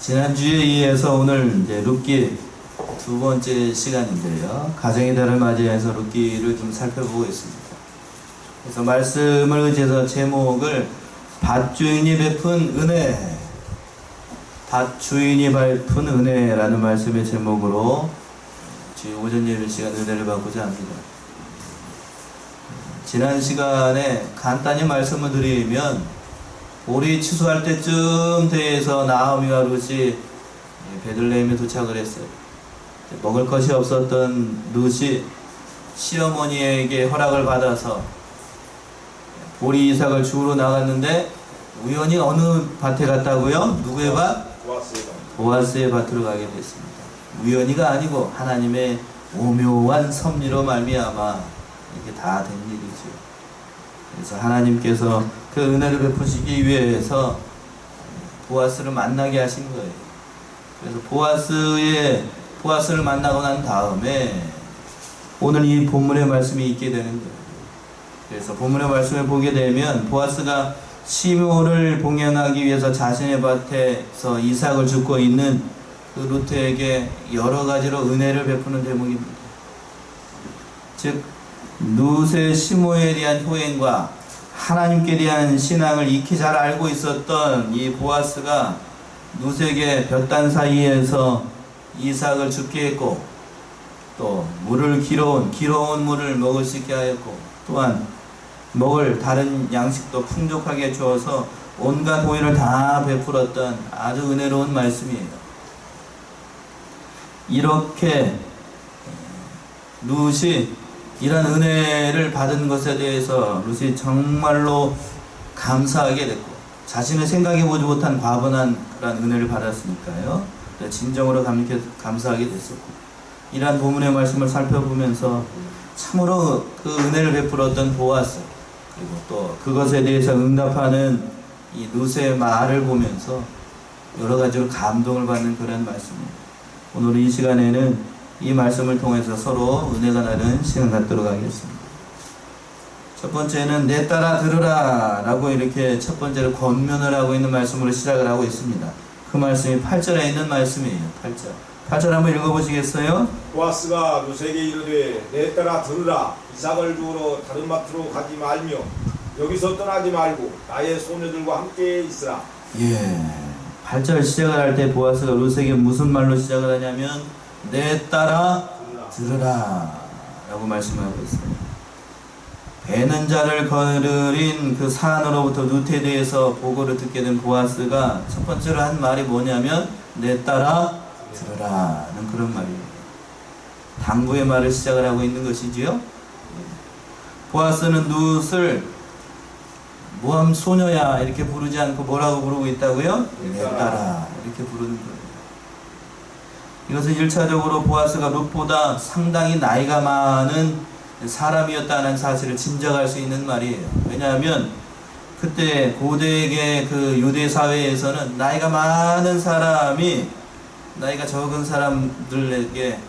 지난주에 이어서 오늘 이제 룻기 두 번째 시간인데요. 가정의 달을 맞이해서 룻기를 좀 살펴보고 있습니다. 그래서 말씀을 의지해서 제목을 밭주인이 베푼 은혜, 밭주인이 베푼 은혜라는 말씀의 제목으로 주의 오전 예배 시간 은혜를 받고자 합니다. 지난 시간에 간단히 말씀을 드리면 올이 추수할 때쯤 돼서 나오미와 룻이 베들레헴에 도착을 했어요. 먹을 것이 없었던 룻이 시어머니에게 허락을 받아서 보리 이삭을 주우러 나갔는데 우연히 어느 밭에 갔다고요? 누구의 밭? 보아스의 밭으로 가게 됐습니다. 우연히가 아니고 하나님의 오묘한 섭리로 말미암아 이게 다 된 일이죠. 그래서 하나님께서 그 은혜를 베푸시기 위해서 보아스를 만나게 하신 거예요. 그래서 보아스를 만나고 난 다음에 오늘 이 본문의 말씀이 있게 되는 거예요. 그래서 본문의 말씀을 보게 되면 보아스가 시므온을 봉양하기 위해서 자신의 밭에서 이삭을 줍고 있는 그 룻에게 여러 가지로 은혜를 베푸는 대목입니다. 즉 룻의 시므온에 대한 효행과 하나님께 대한 신앙을 익히 잘 알고 있었던 이 보아스가 룻에게 볕단 사이에서 이삭을 줍게 했고, 또 물을 기러온 물을 먹을 수 있게 하였고, 또한 먹을 다른 양식도 풍족하게 주어서 온갖 호의를 다 베풀었던 아주 은혜로운 말씀이에요. 이렇게 룻이 이런 은혜를 받은 것에 대해서 룻이 정말로 감사하게 됐고, 자신을 생각해보지 못한 과분한 그런 은혜를 받았으니까요, 진정으로 감사하게 됐었고, 이러한 본문의 말씀을 살펴보면서 참으로 그 은혜를 베풀었던 보아스, 그리고 또 그것에 대해서 응답하는 이 룻의 말을 보면서 여러 가지로 감동을 받는 그런 말씀입니다. 오늘 이 시간에는 이 말씀을 통해서 서로 은혜가 나는 시간 갖도록 하겠습니다. 첫 번째는 내 따라 들으라 라고 이렇게 첫 번째로 권면을 하고 있는 말씀으로 시작을 하고 있습니다. 그 말씀이 8절에 있는 말씀이에요. 8절 한번 읽어보시겠어요? 보아스가 룻에게 이르되 내 따라 들으라. 이삭을 주우러 다른 밭으로 가지 말며 여기서 떠나지 말고 나의 소녀들과 함께 있으라. 8절 시작을 할 때 보아스가 룻에게 무슨 말로 시작을 하냐면 내 따라 들으라 라고 말씀하고 있습니다. 배는 자를 거느린 그 산으로부터 룻에 대해서 보고를 듣게 된 보아스가 첫 번째로 한 말이 뭐냐면 내 따라 들으라는 그런 말입니다. 당부의 말을 시작을 하고 있는 것이지요. 보아스는 룻을 모함 소녀야 이렇게 부르지 않고 뭐라고 부르고 있다고요? 내 따라 이렇게 부르는 거예요. 이것은 1차적으로 보아스가 룻보다 상당히 나이가 많은 사람이었다는 사실을 짐작할 수 있는 말이에요. 왜냐하면 그때 고대의 그 유대 사회에서는 나이가 많은 사람이 나이가 적은 사람들에게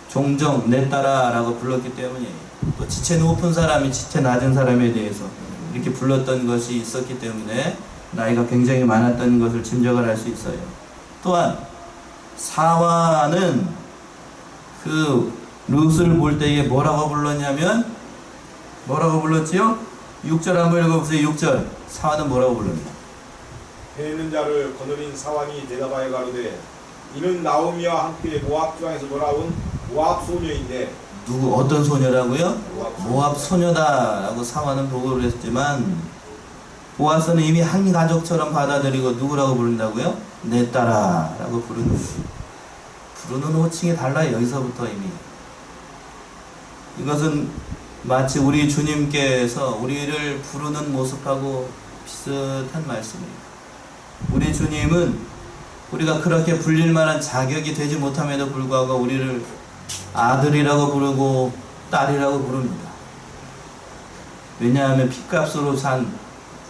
종종 내 따라라고 불렀기 때문이에요. 또 지체 높은 사람이 지체 낮은 사람에 대해서 이렇게 불렀던 것이 있었기 때문에 나이가 굉장히 많았던 것을 짐작을 할 수 있어요. 또한 사화는 그 룻을 볼 때에 뭐라고 불렀냐면 뭐라고 불렀지요? 6절 한번 읽어보세요. 6절 사화는 뭐라고 불렀냐? 배 있는 자를 거느린 사환이 대답하여 가로되 이는 나오미와 함께 모압 지방에서 돌아온 모압 소녀인데. 누구 어떤 소녀라고요? 모압 소녀다라고 사화는 보고를 했지만 보아스는 이미 한 가족처럼 받아들이고 누구라고 부른다고요? 내 따라라고 부르는 거예요. 부르는 호칭이 달라요. 여기서부터 이미. 이것은 마치 우리 주님께서 우리를 부르는 모습하고 비슷한 말씀이에요. 우리 주님은 우리가 그렇게 불릴 만한 자격이 되지 못함에도 불구하고 우리를 아들이라고 부르고 딸이라고 부릅니다. 왜냐하면 피값으로 산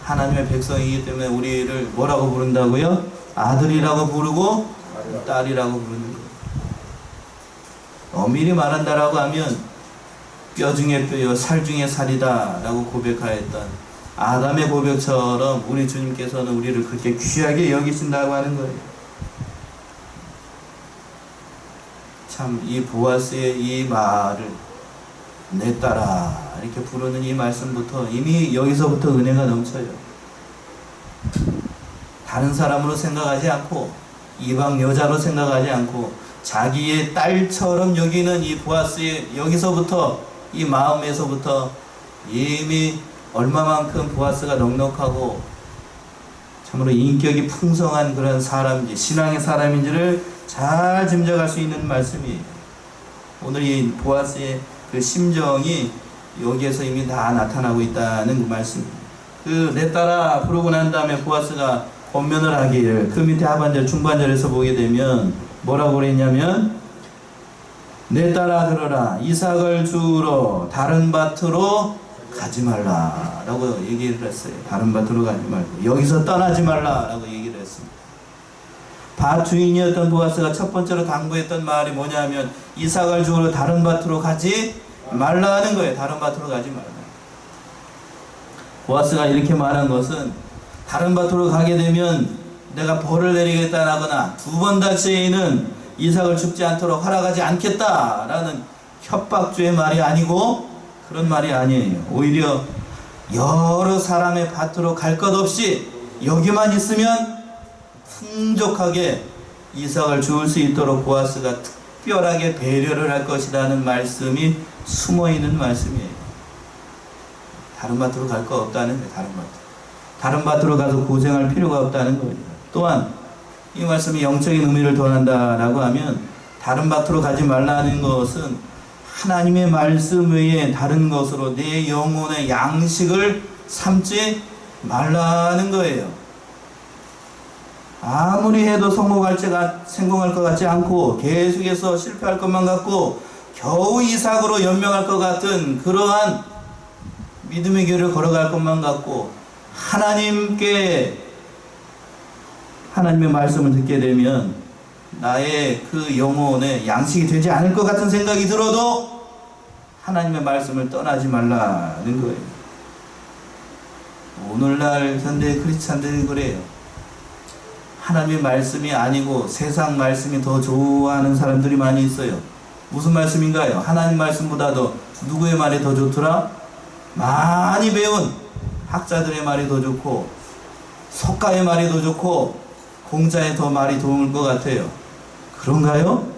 하나님의 백성이기 때문에 우리를 뭐라고 부른다고요? 아들이라고 부르고 딸이라고 부르는 거예요. 엄밀히 말한다라고 하면 뼈 중에 뼈요 살 중에 살이다 라고 고백하였던 아담의 고백처럼 우리 주님께서는 우리를 그렇게 귀하게 여기신다고 하는 거예요. 참 이 보아스의 이 말을 내 딸아 이렇게 부르는 이 말씀부터 이미 여기서부터 은혜가 넘쳐요. 다른 사람으로 생각하지 않고 이방 여자로 생각하지 않고 자기의 딸처럼 여기는 이 보아스의 여기서부터 이 마음에서부터 이미 얼마만큼 보아스가 넉넉하고 참으로 인격이 풍성한 그런 사람인지 신앙의 사람인지를 잘 짐작할 수 있는 말씀이에요. 오늘 이 보아스의 그 심정이 여기에서 이미 다 나타나고 있다는 그 말씀입니다. 그 내 딸아 부르고 난 다음에 보아스가 권면을 하기를 그 밑에 하반절 중반절에서 보게 되면 뭐라고 그랬냐면 내 딸아 들어라 이삭을 주우러 다른 밭으로 가지 말라 라고 얘기를 했어요. 다른 밭으로 가지 말고 여기서 떠나지 말라 라고 얘기를 했습니다. 밭 주인이었던 보아스가 첫 번째로 당부했던 말이 뭐냐면 이삭을 주우러 다른 밭으로 가지 말라 하는 거예요. 다른 밭으로 가지 말라. 보아스가 이렇게 말한 것은 다른 밭으로 가게 되면 내가 벌을 내리겠다라거나 두 번 다시는 이삭을 죽지 않도록 허락하지 않겠다라는 협박주의 말이 아니고 그런 말이 아니에요. 오히려 여러 사람의 밭으로 갈 것 없이 여기만 있으면 풍족하게 이삭을 주울 수 있도록 보아스가 특별하게 배려를 할 것이라는 말씀이 숨어있는 말씀이에요. 다른 밭으로 갈 거 없다는 거예요. 다른 밭으로 가서 고생할 필요가 없다는 거예요. 또한 이 말씀이 영적인 의미를 더한다라고 하면 다른 밭으로 가지 말라는 것은 하나님의 말씀 외에 다른 것으로 내 영혼의 양식을 삼지 말라는 거예요. 아무리 해도 성공할 것 같지 않고 계속해서 실패할 것만 같고 겨우 이삭으로 연명할 것 같은 그러한 믿음의 길을 걸어갈 것만 같고 하나님의 말씀을 듣게 되면 나의 그 영혼에 양식이 되지 않을 것 같은 생각이 들어도 하나님의 말씀을 떠나지 말라는 거예요. 오늘날 현대 크리스찬들이 그래요. 하나님의 말씀이 아니고 세상 말씀이 더 좋아하는 사람들이 많이 있어요. 무슨 말씀인가요? 하나님 말씀보다도 누구의 말이 더 좋더라? 많이 배운 학자들의 말이 더 좋고 석가의 말이 더 좋고 공자의 더 말이 좋을 것 같아요. 그런가요?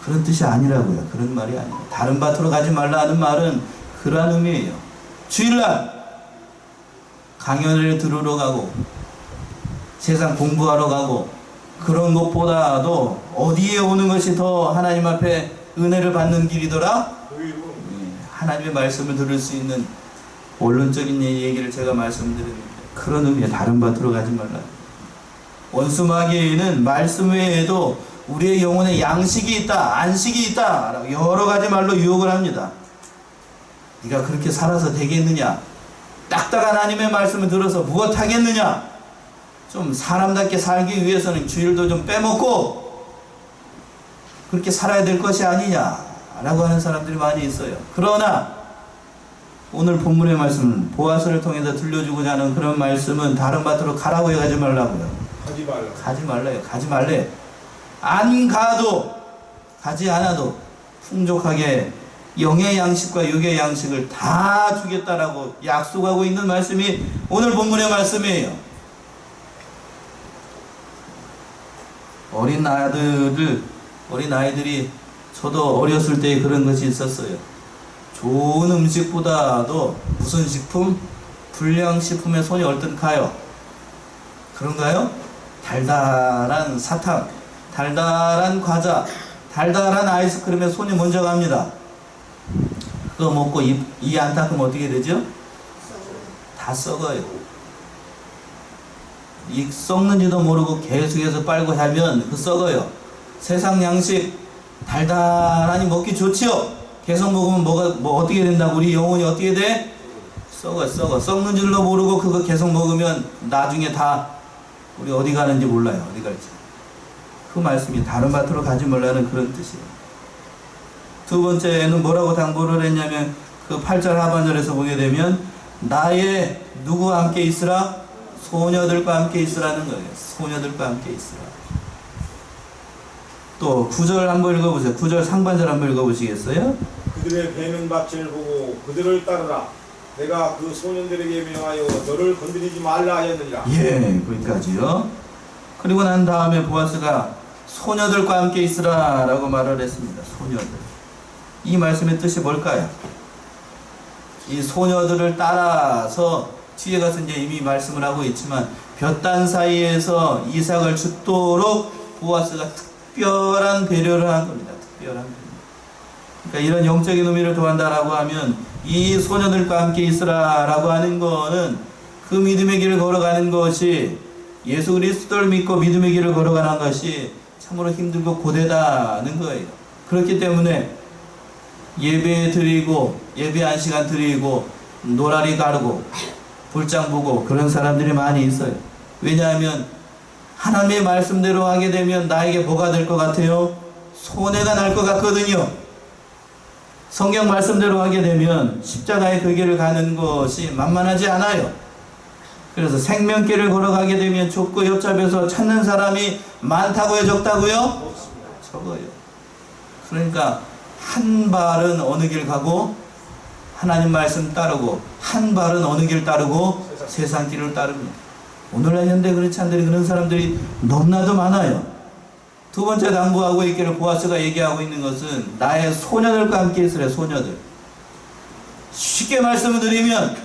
그런 뜻이 아니라고요. 그런 말이 아니에요. 다른 밭으로 가지 말라 하는 말은 그러한 의미예요. 주일날 강연을 들으러 가고 세상 공부하러 가고 그런 것보다도 어디에 오는 것이 더 하나님 앞에 은혜를 받는 길이더라? 하나님의 말씀을 들을 수 있는 원론적인 얘기를 제가 말씀드립니다. 그런 의미에 다른 밭으로 가지 말라. 원수마귀에는 말씀 외에도 우리의 영혼에 양식이 있다, 안식이 있다 여러 가지 말로 유혹을 합니다. 네가 그렇게 살아서 되겠느냐? 딱딱한 하나님의 말씀을 들어서 무엇하겠느냐? 좀 사람답게 살기 위해서는 주일도 좀 빼먹고 그렇게 살아야 될 것이 아니냐 라고 하는 사람들이 많이 있어요. 그러나 오늘 본문의 말씀은 보아스를 통해서 들려주고자 하는 그런 말씀은 다른 밭으로 가라고 해가지 말라고요. 가지 말라요. 가지 말래. 안 가도 가지 않아도 풍족하게 영의 양식과 육의 양식을 다 주겠다라고 약속하고 있는 말씀이 오늘 본문의 말씀이에요. 어린 아이들이 저도 어렸을 때 그런 것이 있었어요. 좋은 음식보다도 무슨 식품? 불량식품에 손이 얼른 가요. 그런가요? 달달한 사탕, 달달한 과자, 달달한 아이스크림에 손이 먼저 갑니다. 그거 먹고 이 안 닦으면 어떻게 되죠? 다 썩어요. 이 썩는지도 모르고 계속해서 빨고 하면 그 썩어요. 세상 양식 달달하니 먹기 좋지요. 계속 먹으면 뭐 어떻게 된다고? 우리 영혼이 어떻게 돼? 썩어. 썩는 줄도 모르고 그거 계속 먹으면 나중에 다 우리 어디 가는지 몰라요. 어디 갈지. 그 말씀이 다른 밭으로 가지 말라는 그런 뜻이에요. 두 번째는 뭐라고 당부를 했냐면 그 8절 하반절에서 보게 되면 나의 누구와 함께 있으라? 소녀들과 함께 있으라는 거예요. 소녀들과 함께 있으라. 또 9절 한번 읽어보세요. 9절 상반절 한번 읽어보시겠어요? 그들의 베는 밭을 보고 그들을 따르라. 내가 그 소년들에게 명하여 너를 건드리지 말라 하였느니라. 예, 거기까지요. 그리고 난 다음에 보아스가 소녀들과 함께 있으라 라고 말을 했습니다. 소녀들. 이 말씀의 뜻이 뭘까요? 이 소녀들을 따라서 뒤에 가서 이제 이미 말씀을 하고 있지만 볕단 사이에서 이삭을 죽도록 보아스가 특별한 배려를 한 겁니다. 특별한 배려. 그러니까 이런 영적인 의미를 더한다라고 하면 이 소녀들과 함께 있으라 라고 하는 거는 그 믿음의 길을 걸어가는 것이 예수 그리스도를 믿고 믿음의 길을 걸어가는 것이 참으로 힘들고 고되다는 거예요. 그렇기 때문에 예배 드리고 예배 한 시간 드리고 노라리 가르고 불장 보고 그런 사람들이 많이 있어요. 왜냐하면 하나님의 말씀대로 하게 되면 나에게 뭐가 될 것 같아요? 손해가 날 것 같거든요. 성경 말씀대로 하게 되면 십자가의 그 길을 가는 것이 만만하지 않아요. 그래서 생명길을 걸어가게 되면 좁고 협잡해서 찾는 사람이 많다고요, 적다고요? 적어요. 그러니까 한 발은 어느 길 가고 하나님 말씀 따르고 한 발은 어느 길 따르고 세상 길을 따릅니다. 오늘날 현대 그리스도인들이 그런 사람들이 너무나도 많아요. 두 번째 당부하고 있기를 보아스가 얘기하고 있는 것은 나의 소녀들과 함께 있으래. 소녀들. 쉽게 말씀을 드리면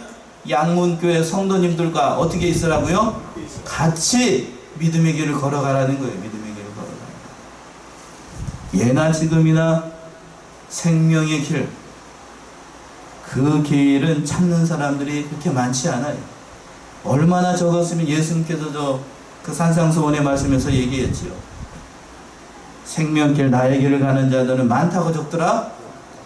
양문교회 성도님들과 어떻게 있으라고요? 같이 믿음의 길을 걸어가라는 거예요. 믿음의 길을 걸어가라. 예나 지금이나 생명의 길, 그 길은 찾는 사람들이 그렇게 많지 않아요. 얼마나 적었으면 예수님께서도 그 산상수훈의 말씀에서 얘기했지요. 생명길 나의 길을 가는 자들은 많다고 적더라?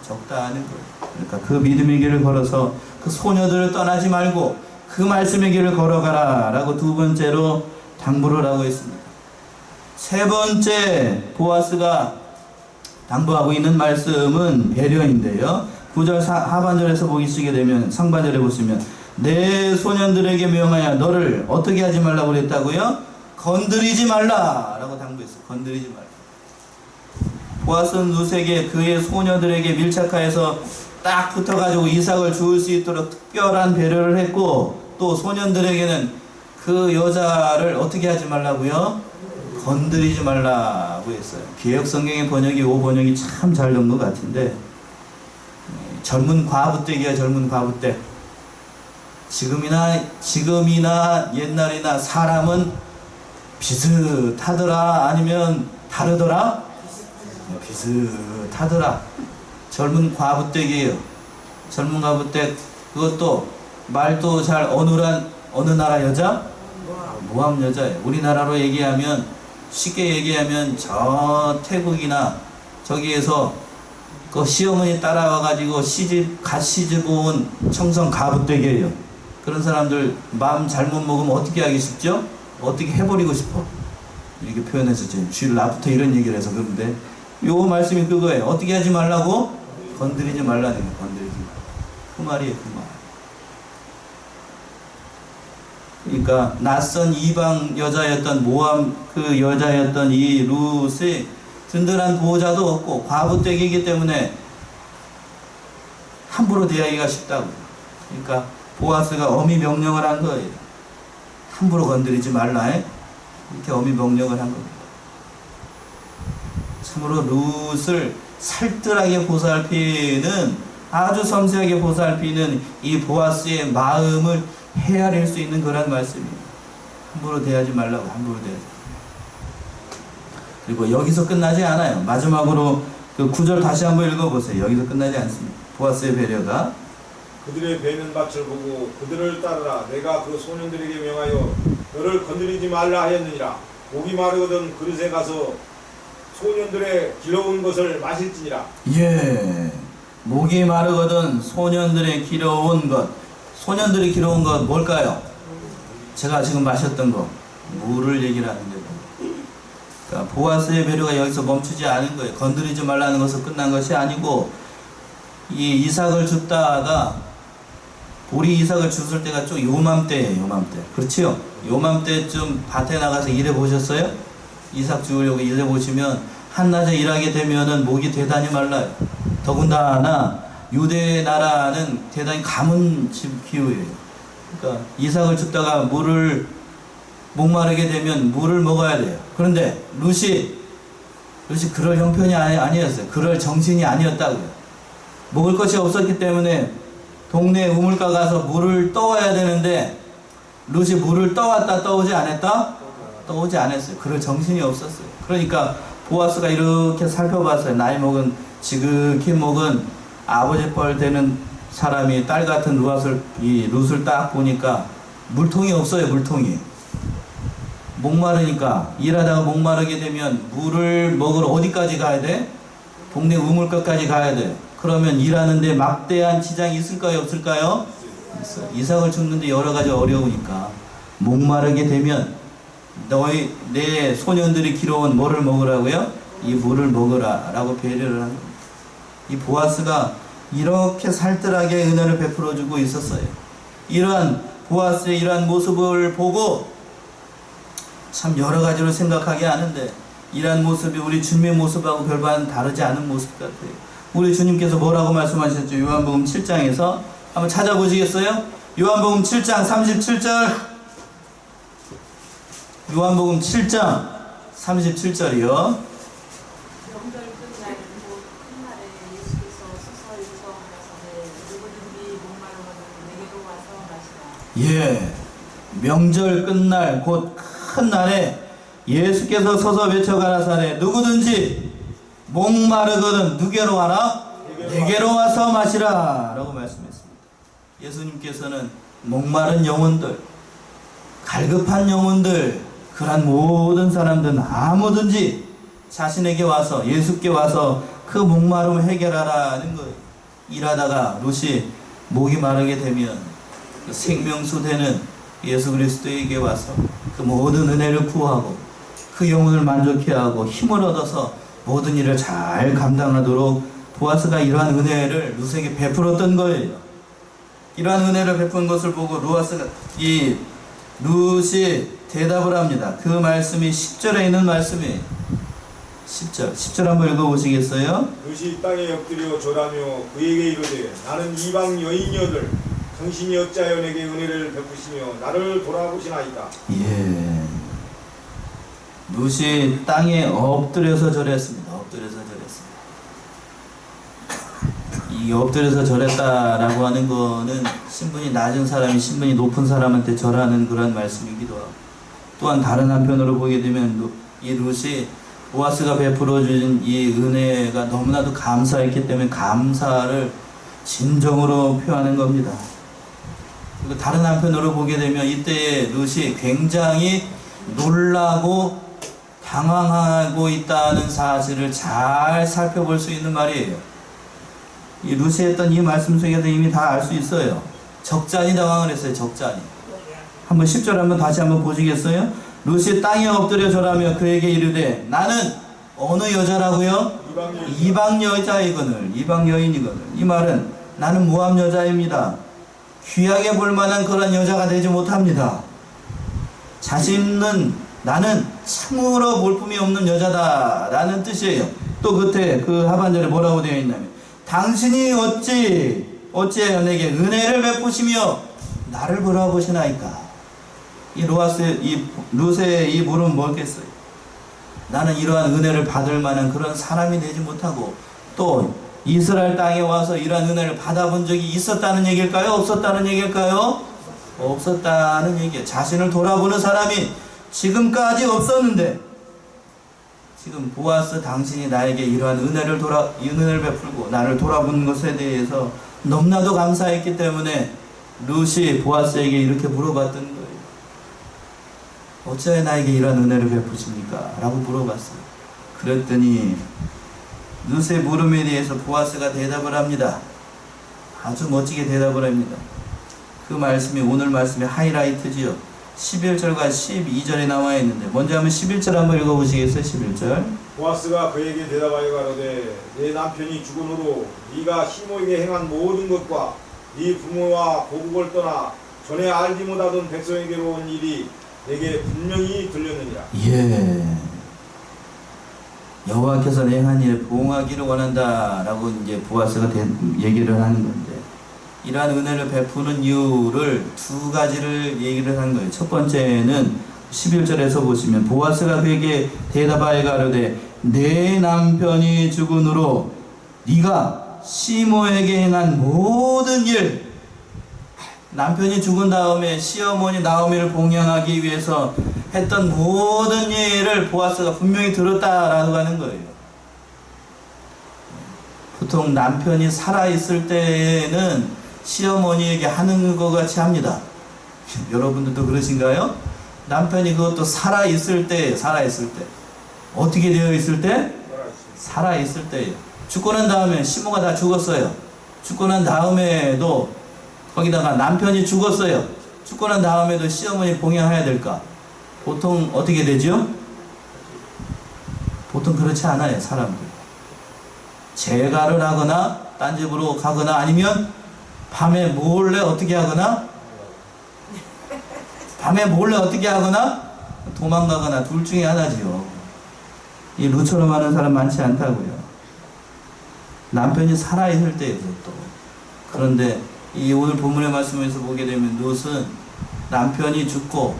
적다 하는 거예요. 그러니까 그 믿음의 길을 걸어서 그 소녀들을 떠나지 말고 그 말씀의 길을 걸어가라 라고 두 번째로 당부를 하고 있습니다. 세 번째 보아스가 당부하고 있는 말씀은 배려인데요. 9절 하반절에서 보시게 되면 상반절에 보시면 내 소년들에게 명하여 너를 어떻게 하지 말라고 그랬다고요? 건드리지 말라 라고 당부했어요. 건드리지 말라. 보아스는 루세게 그의 소녀들에게 밀착하여서 딱 붙어가지고 이삭을 주울 수 있도록 특별한 배려를 했고 또 소년들에게는 그 여자를 어떻게 하지 말라고요? 건드리지 말라고 했어요. 개혁성경의 번역이 이 번역이 참 잘 된 것 같은데 젊은 과부댁이야. 젊은 과부댁. 지금이나 옛날이나 사람은 비슷하더라 아니면 다르더라? 비슷하더라. 젊은 과부댁이에요. 젊은 과부댁. 그것도 말도 잘 어눌한 어느 나라 여자? 모함 여자예요. 우리나라로 얘기하면 쉽게 얘기하면 저 태국이나 저기에서 그 시어머니 따라와가지고 갓 시집 온 청성 가부댁이에요. 그런 사람들 마음 잘못 먹으면 어떻게 하기 쉽죠? 어떻게 해버리고 싶어. 이렇게 표현해서 지금 쥐를 나부터 이런 얘기를 해서 그런데 요 말씀이 그거예요. 어떻게 하지 말라고? 건드리지 말라는 거예요. 건드리지 말라. 그 말이에요. 그 말. 그러니까 낯선 이방 여자였던 모함 그 여자였던 이 룻이 든든한 보호자도 없고 과부댁이기 때문에 함부로 대하기가 쉽다고. 그러니까 보아스가 엄히 명령을 한 거예요. 함부로 건드리지 말라. 이렇게 엄히 명령을 한 겁니다. 참으로 룻을 살뜰하게 보살피는 아주 섬세하게 보살피는 이 보아스의 마음을 헤아릴 수 있는 거란 말씀입니다. 함부로 대하지 말라고. 함부로 대하지. 그리고 여기서 끝나지 않아요. 마지막으로 그 9절 다시 한번 읽어보세요. 여기서 끝나지 않습니다. 보아스의 배려가 그들의 베는 밭을 보고 그들을 따르라. 내가 그 소년들에게 명하여 너를 건드리지 말라 하였느니라. 목이 마르거든 그릇에 가서 소년들의 길어온 것을 마실지니라. 예, 목이 마르거든 소년들의 길어온 것. 소년들이 길어온 것 뭘까요? 제가 지금 마셨던 거 물을 얘기를 하는 거예요. 그러니까 보아스의 배려가 여기서 멈추지 않은 거예요. 건드리지 말라는 것은 끝난 것이 아니고 이 이삭을 줍다가 보리 이삭을 주술 때가 좀 요맘때예요. 요맘때. 그렇지요? 요맘때쯤 밭에 나가서 일해 보셨어요? 이삭 주우려고 일해 보시면 한낮에 일하게 되면은 목이 대단히 말라요. 더군다나 유대 나라는 대단히 가문 기후예요. 그러니까 이삭을 죽다가 목마르게 되면 물을 먹어야 돼요. 그런데 룻이 그럴 형편이 아니었어요. 그럴 정신이 아니었다고요. 먹을 것이 없었기 때문에 동네 우물가 가서 물을 떠와야 되는데 룻이 물을 떠왔다 떠오지 않았다? 떠오지 않았어요. 그럴 정신이 없었어요. 그러니까 보아스가 이렇게 살펴봤어요. 나이 먹은 지극히 먹은 아버지 뻘 되는 사람이 딸 같은 룻을 딱 보니까 물통이 없어요. 물통이. 목마르니까 일하다가 목마르게 되면 물을 먹으러 어디까지 가야 돼? 동네 우물가까지 가야 돼. 그러면 일하는데 막대한 지장이 있을까요? 없을까요? 있어요. 이삭을 죽는데 여러 가지 어려우니까 목마르게 되면 내 소년들이 길어온 뭐를 먹으라고요? 이 물을 먹으라 라고 배려를 하는 겁니다. 이 보아스가 이렇게 살뜰하게 은혜를 베풀어주고 있었어요. 이러한 보아스의 이러한 모습을 보고 참 여러 가지로 생각하게 하는데 이러한 모습이 우리 주님의 모습하고 별반 다르지 않은 모습 같아요. 우리 주님께서 뭐라고 말씀하셨죠? 요한복음 7장에서 한번 찾아보시겠어요? 요한복음 7장 37절. 요한복음 7장 37절이요. 명절 끝날 곧 큰날에 예수께서 서서 일성하사대 누구든지 목마르거든 내게로 와서 마시라. 예, 명절 끝날 곧 큰 날에 예수께서 서서 외쳐가라사대 누구든지 목마르거든 누게로 와라? 내게로 와서 마시라 라고 말씀했습니다. 예수님께서는 목마른 영혼들, 갈급한 영혼들, 그러한 모든 사람들은 아무든지 자신에게 와서 예수께 와서 그 목마름을 해결하라는 거예요. 일하다가 룻이 목이 마르게 되면 그 생명수 되는 예수 그리스도에게 와서 그 모든 은혜를 구하고 그 영혼을 만족해 하고 힘을 얻어서 모든 일을 잘 감당하도록 보아스가 이러한 은혜를 룻에게 베풀었던 거예요. 이러한 은혜를 베푼 것을 보고 룻이 대답을 합니다. 그 말씀이 10절에 있는 말씀이에요. 10절 한번 읽어보시겠어요? 룻이 땅에 엎드려 절하며 그에게 이르되 나는 이방 여인이어들 당신이 어찌하여 내게 은혜를 베푸시며 나를 돌아보시나이까. 예. 룻이 땅에 엎드려서 절했습니다. 이 엎드려서 절했다라고 하는 거는 신분이 낮은 사람이 신분이 높은 사람한테 절하는 그런 말씀이기도 하고, 또한 다른 한편으로 보게 되면 이 룻이 보아스가 베풀어 준 이 은혜가 너무나도 감사했기 때문에 감사를 진정으로 표하는 겁니다. 그리고 다른 한편으로 보게 되면 이때의 룻이 굉장히 놀라고 당황하고 있다는 사실을 잘 살펴볼 수 있는 말이에요. 이 룻이 했던 이 말씀 속에서 이미 다 알 수 있어요. 적잖이 당황을 했어요. 적잖이. 한번 10절 한번 다시 한번 보시겠어요? 룻이 땅에 엎드려 절하며 그에게 이르되 나는 어느 여자라고요? 이방 여자이거늘. 이방 여인이거늘. 이 말은 나는 모함 여자입니다. 귀하게 볼 만한 그런 여자가 되지 못합니다. 자신은 나는 참으로 볼품이 없는 여자다 라는 뜻이에요. 또 끝에 그 하반절에 뭐라고 되어 있냐면 당신이 어찌하여 내게 은혜를 베푸시며 나를 돌아보시나이까. 이 룻의 이 물은 뭐겠어요? 나는 이러한 은혜를 받을 만한 그런 사람이 되지 못하고 또 이스라엘 땅에 와서 이러한 은혜를 받아본 적이 있었다는 얘기일까요? 없었다는 얘기일까요? 없었다는 얘기예요. 자신을 돌아보는 사람이 지금까지 없었는데 지금 보아스 당신이 나에게 이러한 은혜를 베풀고 나를 돌아보는 것에 대해서 너무나도 감사했기 때문에 룻이 보아스에게 이렇게 물어봤던 거예요. 어찌하여 나에게 이러한 은혜를 베푸십니까? 라고 물어봤어요. 그랬더니 룻의 물음에 대해서 보아스가 대답을 합니다. 아주 멋지게 대답을 합니다. 그 말씀이 오늘 말씀의 하이라이트지요. 11절과 12절에 나와 있는데 먼저 한번 11절 한번 읽어보시겠어요? 11절. 보아스가 그에게 대답하여 가로되 내 남편이 죽은 후로 네가 시모에게 행한 모든 것과 네 부모와 고국을 떠나 전에 알지 못하던 백성에게로 온 일이 내게 분명히 들렸느니라. 예. 여호와께서 내 한 일에 부응하기를 원한다라고 이제 보아스가 얘기를 하는 건데, 이러한 은혜를 베푸는 이유를 두 가지를 얘기를 한 거예요. 첫 번째는 11절에서 보시면 보아스가 그에게 대답하여 가로되 내 남편이 죽은 후로 네가 시모에게 행한 모든 일, 남편이 죽은 다음에 시어머니 나오미를 봉양하기 위해서 했던 모든 일을 보아스가 분명히 들었다라고 하는 거예요. 보통 남편이 살아있을 때에는 시어머니에게 하는 것 같이 합니다. 여러분들도 그러신가요? 남편이 그것도 살아있을 때 어떻게 되어 있을 때? 살아있을 때예요. 죽고 난 다음에 시모가 다 죽었어요. 죽고 난 다음에도 거기다가 남편이 죽었어요. 죽고 난 다음에도 시어머니 봉양해야 될까? 보통 어떻게 되죠? 보통 그렇지 않아요. 사람들 재가를 하거나 딴 집으로 가거나 아니면 밤에 몰래 어떻게 하거나 도망가거나 둘 중에 하나지요. 이 루처럼 하는 사람 많지 않다고요. 남편이 살아있을 때예요. 그것도. 그런데 이 오늘 본문의 말씀에서 보게 되면 롯은 남편이 죽고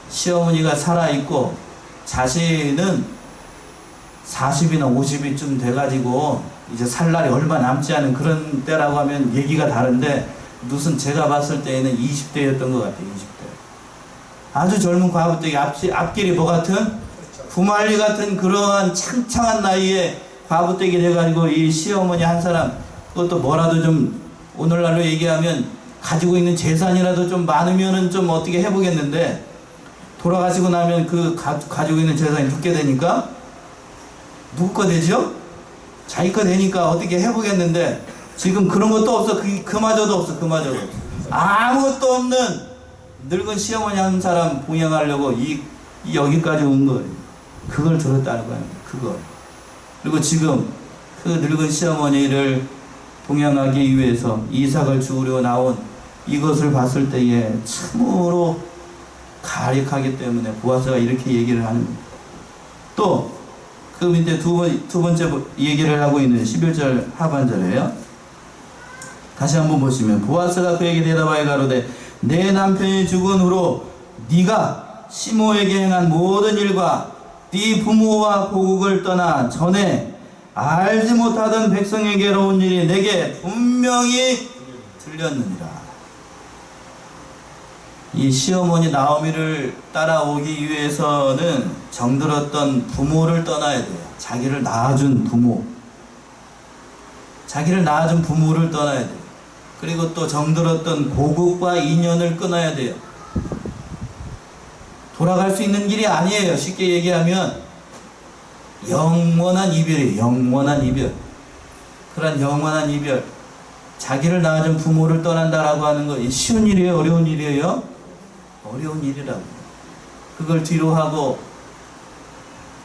시어머니가 살아있고 자신은 40이나 50이쯤 돼가지고 이제 살 날이 얼마 남지 않은 그런 때라고 하면 얘기가 다른데, 롯은 제가 봤을 때에는 20대였던 것 같아요. 20대. 아주 젊은 과부댁이 앞길이 뭐 같은? 부말리 같은 그러한 창창한 나이에 과부댁이 돼가지고 이 시어머니 한 사람, 그것도 뭐라도 좀 오늘날로 얘기하면 가지고 있는 재산이라도 좀 많으면은 좀 어떻게 해보겠는데, 돌아가시고 나면 그 가지고 있는 재산이 죽게 되니까 누구 거 되죠? 자기 거 되니까 어떻게 해보겠는데, 지금 그런 것도 없어. 그마저도 없어. 아무것도 없는 늙은 시어머니 한 사람 봉양하려고 여기까지 온 거예요. 그걸 들었다는 거예요. 그걸. 그리고 지금 그 늙은 시어머니를 봉양하기 위해서 이삭을 죽으려 나온 이것을 봤을 때에 참으로 가력하기 때문에 보아스가 이렇게 얘기를 하는 거예요. 또 그 밑에 두 번째 얘기를 하고 있는 11절 하반절에요. 다시 한번 보시면 보아스가 그에게 대답하여 가로되 내 남편이 죽은 후로 네가 시모에게 행한 모든 일과 네 부모와 고국을 떠나 전에 알지 못하던 백성에게로 온 일이 내게 분명히 들렸느니라. 이 시어머니 나오미를 따라오기 위해서는 정들었던 부모를 떠나야 돼요. 자기를 낳아준 부모를 떠나야 돼요. 그리고 또 정들었던 고국과 인연을 끊어야 돼요. 돌아갈 수 있는 길이 아니에요. 쉽게 얘기하면 영원한 이별이에요. 영원한 이별. 그런 영원한 이별, 자기를 낳아준 부모를 떠난다라고 하는 거 쉬운 일이에요? 어려운 일이에요? 어려운 일이라고. 그걸 뒤로 하고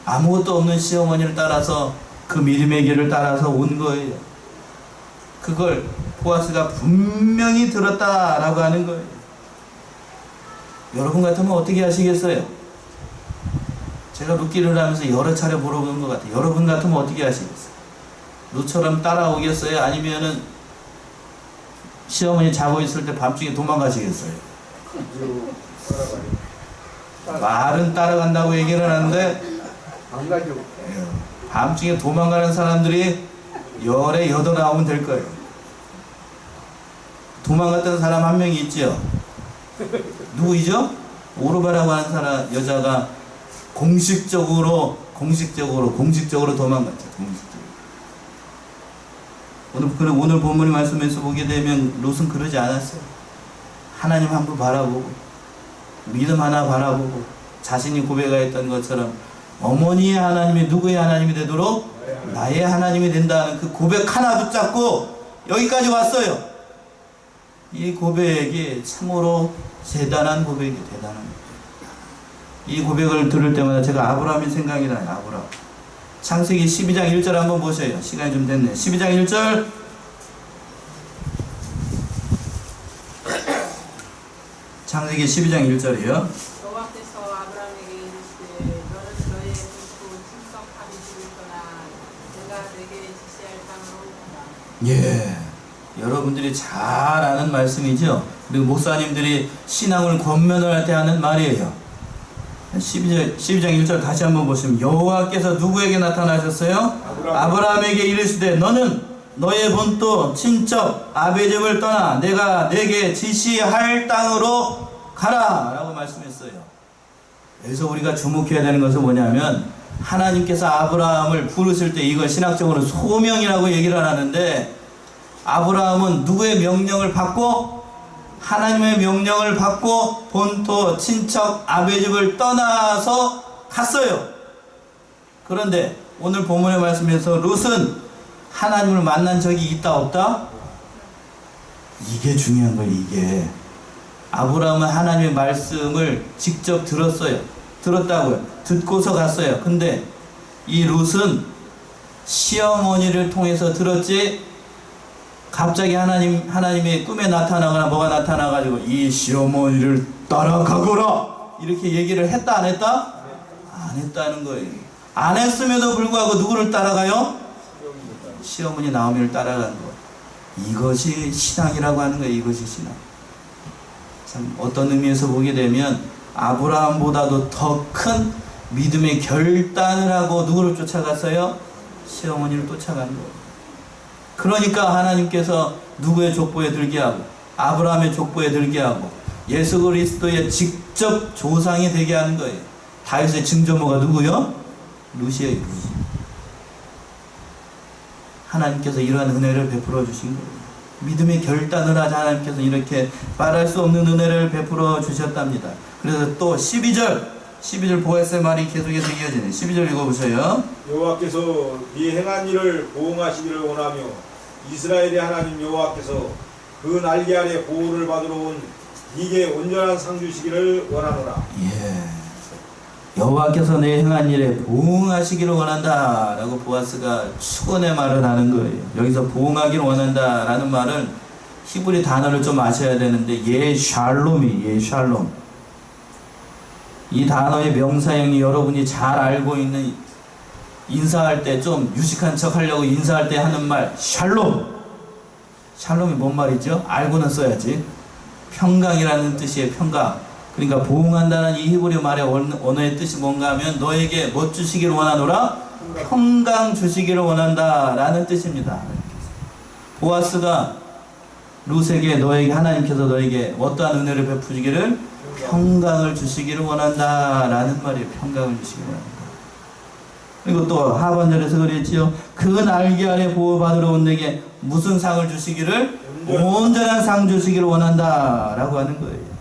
아무것도 없는 시어머니를 따라서 그 믿음의 길을 따라서 온 거예요. 그걸 보아스가 분명히 들었다라고 하는 거예요. 여러분 같으면 어떻게 하시겠어요? 제가 룻기를 하면서 여러 차례 물어보는 것 같아요. 여러분 같으면 어떻게 하시겠어요? 룻처럼 따라오겠어요? 아니면은 시어머니 자고 있을 때 밤중에 도망가시겠어요? 말은 따라간다고 얘기를 하는데 안 가죠. 밤중에 도망가는 사람들이 열에 8 나오면 될 거예요. 도망갔던 사람 한 명이 있죠. 누구이죠? 오르바라고 하는 사람, 여자가 공식적으로 도망갔죠. 오늘 본문의 말씀에서 보게 되면 롯은 그러지 않았어요. 하나님 한 분 바라보고 믿음 하나 바라보고 자신이 고백하였던 것처럼 어머니의 하나님이 누구의 하나님이 되도록 나의 하나님이 된다는 그 고백 하나 붙잡고 여기까지 왔어요. 이 고백이 참으로 대단한 고백이 대단한 거예요. 이 고백을 들을 때마다 제가 아브라함이 생각이 나요. 아브라함. 창세기 12장 1절 한번 보세요. 시간이 좀 됐네. 12장 1절. 창세기 12장 1절이요. 여호와께서 아브라함에게 이르시되 너는 너의 붓고 친척 아비집을 예, 여러분들이 잘 아는 말씀이죠. 그리고 목사님들이 신앙을 권면을 할 때 하는 말이에요. 12장 1절 다시 한번 보시면 여호와께서 누구에게 나타나셨어요? 아브라함에게 이르시되 너는 너의 본토 친척 아베집을 떠나 내가 내게 지시할 땅으로 가라 라고 말씀했어요. 여기서 우리가 주목해야 되는 것은 뭐냐면 하나님께서 아브라함을 부르실 때 이걸 신학적으로 소명이라고 얘기를 하는데, 아브라함은 누구의 명령을 받고? 하나님의 명령을 받고 본토 친척 아베집을 떠나서 갔어요. 그런데 오늘 본문의 말씀에서 룻은 하나님을 만난 적이 있다 없다? 이게 중요한 거예요. 이게 아브라함은 하나님의 말씀을 직접 들었다고요. 듣고서 갔어요. 근데 이 룻은 시어머니를 통해서 들었지, 갑자기 하나님의 꿈에 나타나거나 뭐가 나타나가지고 이 시어머니를 따라가거라 이렇게 얘기를 했다 안 했다? 안 했다는 거예요. 안 했음에도 불구하고 누구를 따라가요? 시어머니 나오미를 따라간 거. 이것이 신앙이라고 하는 거예요. 이것이 신앙. 참 어떤 의미에서 보게 되면 아브라함보다도 더 큰 믿음의 결단을 하고 누구를 쫓아갔어요? 시어머니를 쫓아간 거예요. 그러니까 하나님께서 누구의 족보에 들게 하고 아브라함의 족보에 들게 하고 예수 그리스도의 직접 조상이 되게 하는 거예요. 다윗의 증조모가 누구요? 룻이에요. 하나님께서 이러한 은혜를 베풀어 주신 거예요. 믿음의 결단을 하자 하나님께서 이렇게 말할 수 없는 은혜를 베풀어 주셨답니다. 그래서 또 12절 보에스의 말이 계속해서 이어지네. 12절 읽어보세요. 여호와께서 네 행한 일을 보응하시기를 원하며 이스라엘의 하나님 여호와께서 그 날개 아래 보호를 받으러 온 네게 온전한 상 주시기를 원하노라. 예. 여호와께서 내 행한 일에 보응하시기를 원한다 라고 보아스가 축원의 말을 하는 거예요. 여기서 보응하기를 원한다 라는 말은 히브리 단어를 좀 아셔야 되는데 샬롬. 이 단어의 명사형이 여러분이 잘 알고 있는, 인사할 때 좀 유식한 척 하려고 인사할 때 하는 말 샬롬이 뭔 말이죠? 알고는 써야지. 평강이라는 뜻이에요. 평강. 그러니까 보응한다는 이 히브리 말의 언어의 뜻이 뭔가 하면 너에게 뭐 주시기를 원하노라? 평강 주시기를 원한다 라는 뜻입니다. 보아스가 룻에게 하나님께서 너에게 어떠한 은혜를 베푸시기를? 평강을 주시기를 원한다 라는 말이에요. 평강을 주시기를 원한다. 그리고 또 하반절에서 그랬지요. 그 날개 아래 보호받으러 온 내게 무슨 상을 주시기를? 온전한 상 주시기를 원한다 라고 하는 거예요.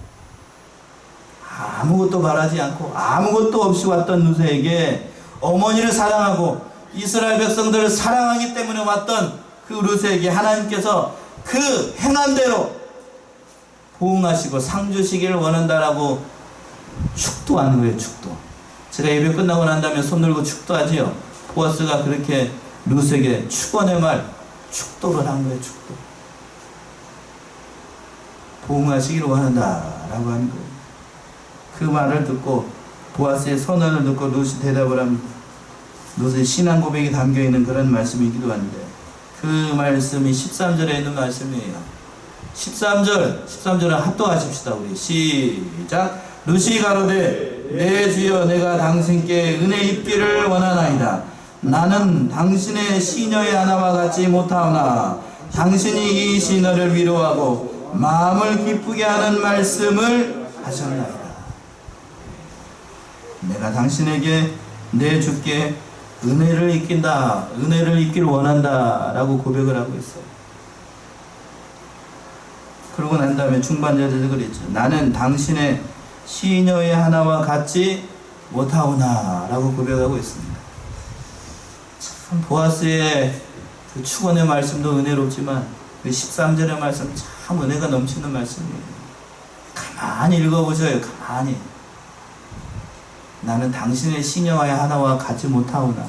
아무것도 바라지 않고 아무것도 없이 왔던 룻에게 어머니를 사랑하고 이스라엘 백성들을 사랑하기 때문에 왔던 그 룻에게 하나님께서 그 행한 대로 보응하시고 상 주시기를 원한다라고 축도하는 거예요. 축도. 제가 예배 끝나고 난 다음에 손 들고 축도하지요. 보아스가 그렇게 룻에게 축원의 말, 축도를 한 거예요. 축도. 보응하시기를 원한다라고 하는 거예요. 그 말을 듣고 보아스의 선언을 듣고 룻이 대답을 합니다. 룻의 신앙 고백이 담겨있는 그런 말씀이기도 한데 그 말씀이 13절에 있는 말씀이에요. 13절은 합독하십시다. 우리 시작. 룻이 가로되 내 주여 내가 당신께 은혜 입기를 원하나이다. 나는 당신의 시녀의 하나와 같지 못하오나 당신이 이 시녀를 위로하고 마음을 기쁘게 하는 말씀을 하셨나이다. 내가 당신에게 내 주께 은혜를 입기를 원한다 라고 고백을 하고 있어요. 그러고 난 다음에 중반절에서 그랬죠. 나는 당신의 시녀의 하나와 같지 못하오나 라고 고백하고 있습니다. 참 보아스의 그 축원의 말씀도 은혜롭지만 그 13절의 말씀 참 은혜가 넘치는 말씀이에요. 가만히 읽어보셔요. 가만히. 나는 당신의 시녀의 하나와 같지 못하오나.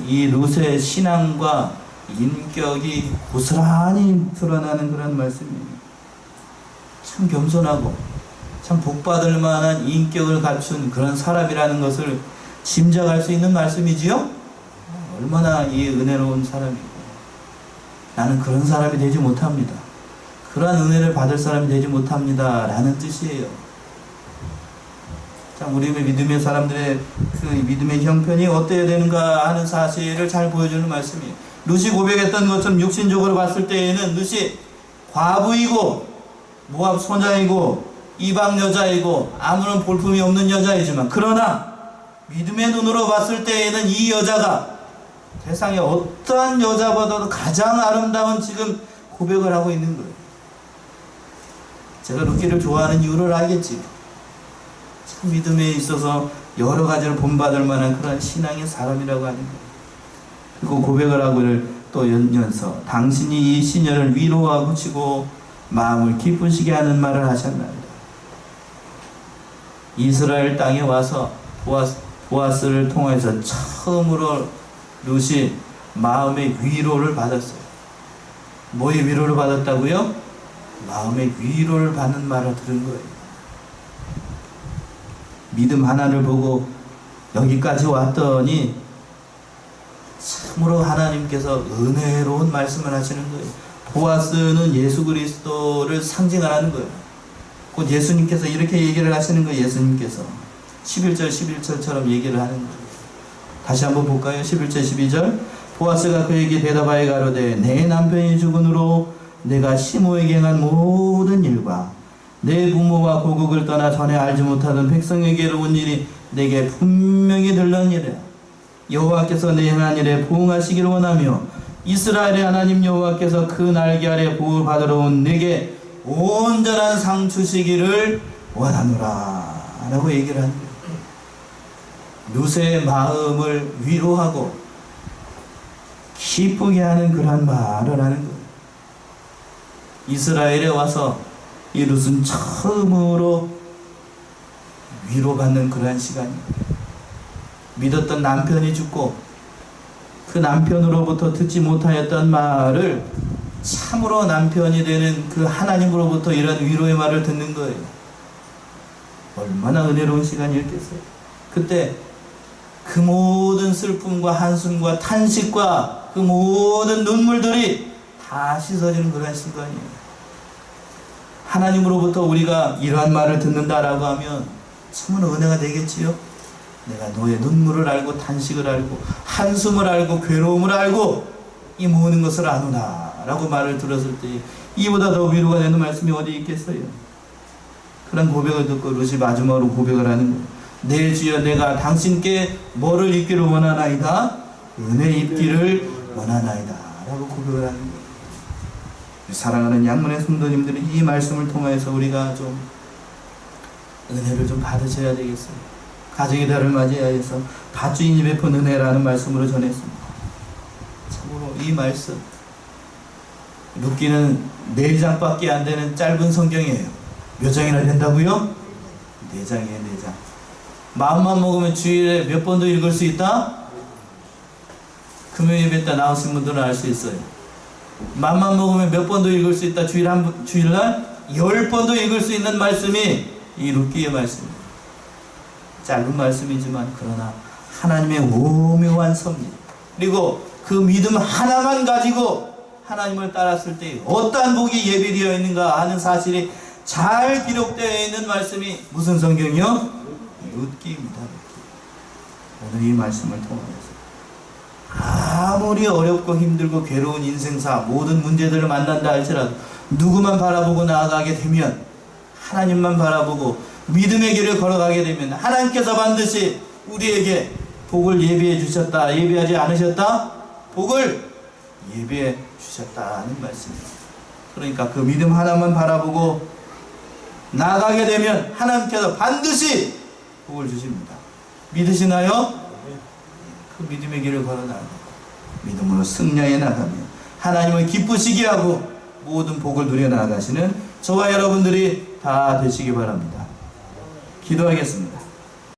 이 룻의 신앙과 인격이 고스란히 드러나는 그런 말씀이에요. 참 겸손하고 참 복받을 만한 인격을 갖춘 그런 사람이라는 것을 짐작할 수 있는 말씀이지요. 얼마나 이 은혜로운 사람이고 나는 그런 사람이 되지 못합니다. 그러한 은혜를 받을 사람이 되지 못합니다. 라는 뜻이에요. 자, 우리 믿음의 사람들의 그 믿음의 형편이 어때야 되는가 하는 사실을 잘 보여주는 말씀이에요. 룻이 고백했던 것처럼 육신적으로 봤을 때에는 룻이 과부이고 모압 소녀이고 이방 여자이고 아무런 볼품이 없는 여자이지만, 그러나 믿음의 눈으로 봤을 때에는 이 여자가 세상에 어떠한 여자보다도 가장 아름다운 지금 고백을 하고 있는 거예요. 제가 룻기를 좋아하는 이유를 알겠지요. 참 믿음에 있어서 여러 가지를 본받을 만한 그런 신앙의 사람이라고 하는 거예요. 그리고 고백을 하고를 또 연연서 당신이 이 시녀를 위로하고 치고 마음을 기쁘시게 하는 말을 하셨나이다. 이스라엘 땅에 와서 보아스를 통해서 처음으로 룻이 마음의 위로를 받았어요. 뭐의 위로를 받았다고요? 마음의 위로를 받는 말을 들은 거예요. 믿음 하나를 보고 여기까지 왔더니 참으로 하나님께서 은혜로운 말씀을 하시는 거예요. 보아스는 예수 그리스도를 상징하는 거예요. 곧 예수님께서 이렇게 얘기를 하시는 거예요. 예수님께서 11절처럼 얘기를 하는 거예요. 다시 한번 볼까요? 11절 12절. 보아스가 그에게 대답하여 가로되 내 남편이 죽은 후로 내가 시므에게 행한 모든 일과 내 부모와 고국을 떠나 전에 알지 못하던 백성에게로 온 일이 내게 분명히 들렸느니라. 여호와께서 내 행한 일에 부응하시기를 원하며 이스라엘의 하나님 여호와께서 그 날개 아래 보호 받으러 온 내게 온전한 상 주시기를 원하노라 라고 얘기를 하는 거예요. 룻의 마음을 위로하고 기쁘게 하는 그러한 말을 하는 거예요. 이스라엘에 와서 이 룻은 처음으로 위로받는 그러한 시간이에요. 믿었던 남편이 죽고 그 남편으로부터 듣지 못하였던 말을 참으로 남편이 되는 그 하나님으로부터 이런 위로의 말을 듣는 거예요. 얼마나 은혜로운 시간이었겠어요. 그때 그 모든 슬픔과 한숨과 탄식과 그 모든 눈물들이 다 씻어지는 그런 시간이에요. 하나님으로부터 우리가 이러한 말을 듣는다라고 하면 참으로 은혜가 되겠지요. 내가 너의 눈물을 알고 탄식을 알고 한숨을 알고 괴로움을 알고 이 모든 것을 아노라 라고 말을 들었을 때 이보다 더 위로가 되는 말씀이 어디 있겠어요. 그런 고백을 듣고 룻이 마지막으로 고백을 하는 거예요. 내 주여 내가 당신께 뭐를 입기를 원하나이다? 은혜 입기를 원하나이다 라고 고백을 하는 거예요. 사랑하는 양문의 성도님들이 이 말씀을 통해서 우리가 좀 은혜를 좀 받으셔야 되겠어요. 가정의 달을 맞이하여서 밭주인이 베푼 은혜라는 말씀으로 전했습니다. 참으로 이 말씀 룻기는 4장밖에 안 되는 짧은 성경이에요. 몇 장이나 된다고요? 4장이에요. 4장. 마음만 먹으면 주일에 몇 번도 읽을 수 있다? 금요 예배 때 나오신 분들은 알 수 있어요. 마음만 먹으면 몇 번도 읽을 수 있다? 주일날 10번도 읽을 수 있는 말씀이 이 룻기의 말씀입니다. 짧은 말씀이지만 그러나 하나님의 오묘한 섭리 그리고 그 믿음 하나만 가지고 하나님을 따랐을 때 어떠한 복이 예비되어 있는가 하는 사실이 잘 기록되어 있는 말씀이 무슨 성경이요? 룻기입니다. 오늘 이 말씀을 통해서 아무리 어렵고 힘들고 괴로운 인생사 모든 문제들을 만난다 할지라도 누구만 바라보고 나아가게 되면 하나님만 바라보고 믿음의 길을 걸어가게 되면 하나님께서 반드시 우리에게 복을 예비해 주셨다. 예비하지 않으셨다? 복을 예비해 주셨다는 말씀입니다. 그러니까 그 믿음 하나만 바라보고 나아가게 되면 하나님께서 반드시 복을 주십니다. 믿으시나요? 그 믿음의 길을 걸어나가고 믿음으로 승리해 나가며 하나님을 기쁘시게 하고 모든 복을 누려 나가시는 저와 여러분들이 다 되시기 바랍니다. 기도하겠습니다.